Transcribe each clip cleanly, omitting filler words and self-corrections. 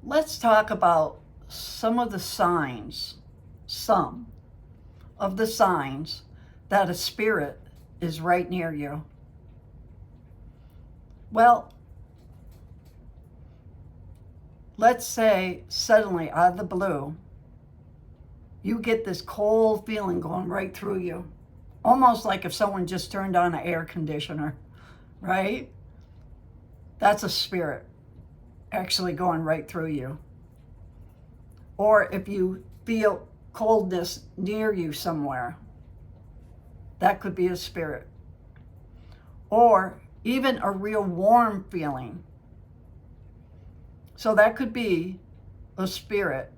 let's talk about some of the signs, some of the signs that a spirit is right near you. Well, let's say suddenly out of the blue, you get this cold feeling going right through you. Almost like if someone just turned on an air conditioner, right? That's a spirit actually going right through you. Or if you feel coldness near you somewhere, that could be a spirit. Or even a real warm feeling. So that could be a spirit,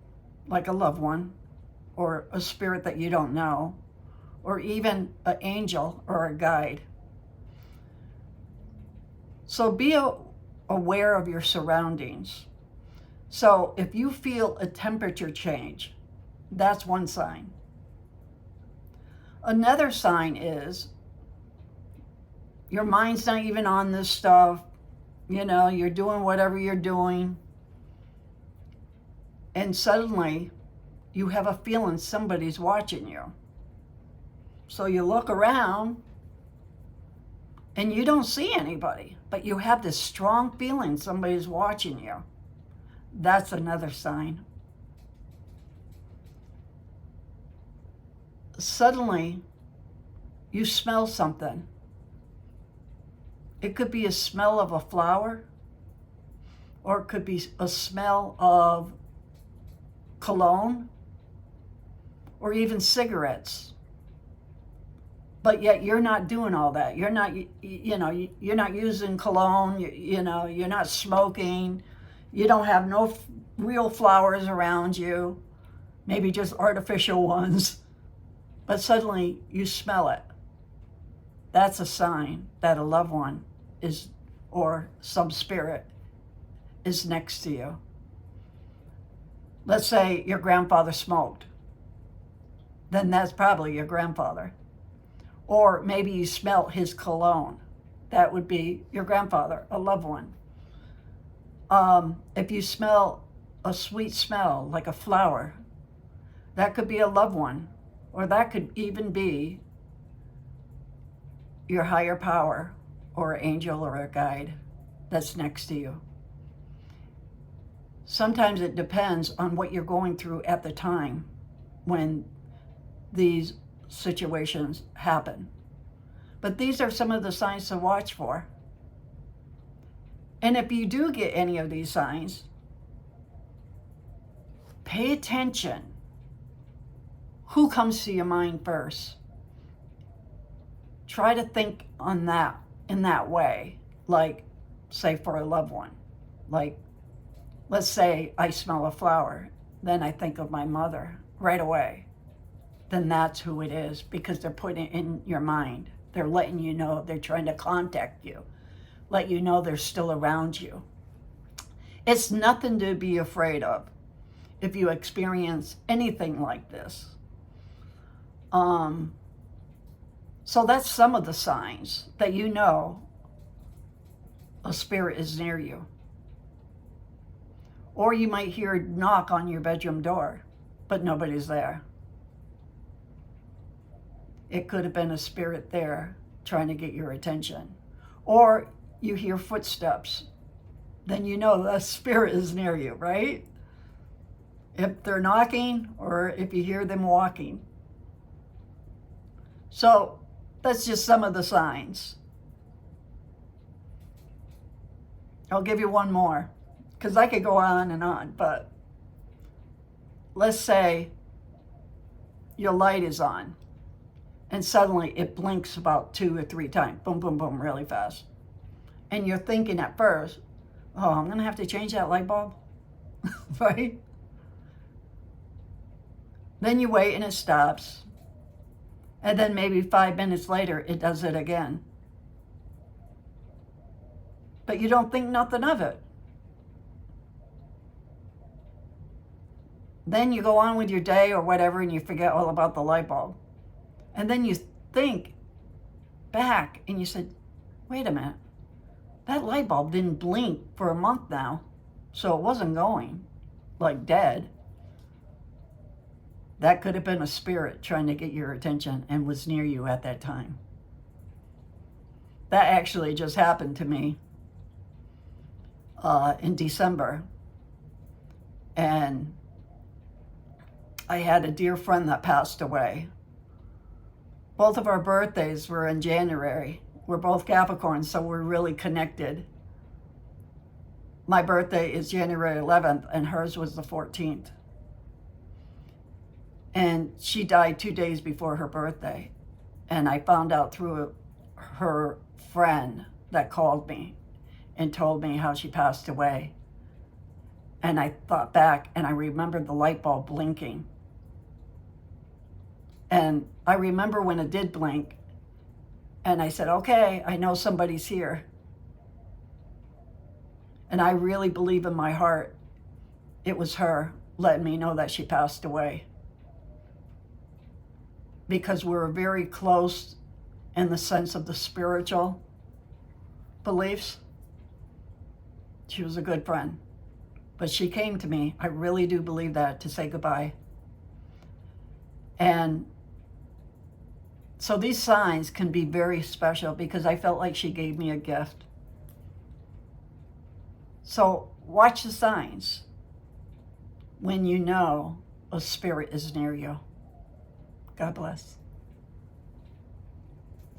like a loved one, or a spirit that you don't know, or even an angel or a guide. So be aware of your surroundings. So if you feel a temperature change, that's one sign. Another sign is your mind's not even on this stuff. You know, you're doing whatever you're doing. And suddenly you have a feeling somebody's watching you. So you look around and you don't see anybody, but you have this strong feeling somebody's watching you. That's another sign. Suddenly you smell something. It could be a smell of a flower, or it could be a smell of cologne, or even cigarettes. But yet you're not doing all that. You're not, you're not using cologne, you're not smoking. You don't have no real flowers around you, maybe just artificial ones. But suddenly you smell it. That's a sign that a loved one is, or some spirit is next to you. Let's say your grandfather smoked. Then that's probably your grandfather. Or maybe you smell his cologne. That would be your grandfather, a loved one. If you smell a sweet smell like a flower, that could be a loved one. Or that could even be your higher power or an angel or a guide that's next to you. Sometimes it depends on what you're going through at the time when these situations happen. But these are some of the signs to watch for. And if you do get any of these signs, pay attention. Who comes to your mind first? Try to think on that in that way, like, say, for a loved one. Like, let's say I smell a flower, then I think of my mother right away. Then that's who it is, because they're putting it in your mind. They're letting you know, they're trying to contact you, let you know they're still around you. It's nothing to be afraid of if you experience anything like this. So that's some of the signs that you know a spirit is near you. Or you might hear a knock on your bedroom door, but nobody's there. It could have been a spirit there trying to get your attention. Or you hear footsteps, then you know the spirit is near you, right? If they're knocking or if you hear them walking. So that's just some of the signs. I'll give you one more, because I could go on and on, but let's say your light is on and suddenly it blinks about 2 or 3 times, boom, boom, boom, really fast. And you're thinking at first, oh, I'm going to have to change that light bulb, right? Then you wait and it stops. And then maybe 5 minutes later, it does it again. But you don't think nothing of it. Then you go on with your day or whatever and you forget all about the light bulb. And then you think back and you said, wait a minute, that light bulb didn't blink for a month now, so it wasn't going. like dead, that could have been a spirit trying to get your attention and was near you at that time. That actually just happened to me in December. And I had a dear friend that passed away. Both of our birthdays were in January. We're both Capricorns, so we're really connected. My birthday is January 11th, and hers was the 14th. And she died 2 days before her birthday. And I found out through her friend that called me and told me how she passed away. And I thought back, and I remembered the light bulb blinking. And I remember when it did blink, and I said, okay, I know somebody's here. And I really believe in my heart it was her letting me know that she passed away. Because we were very close in the sense of the spiritual beliefs. She was a good friend. But she came to me, I really do believe that, to say goodbye. And so these signs can be very special because I felt like she gave me a gift. So watch the signs when you know a spirit is near you. God bless.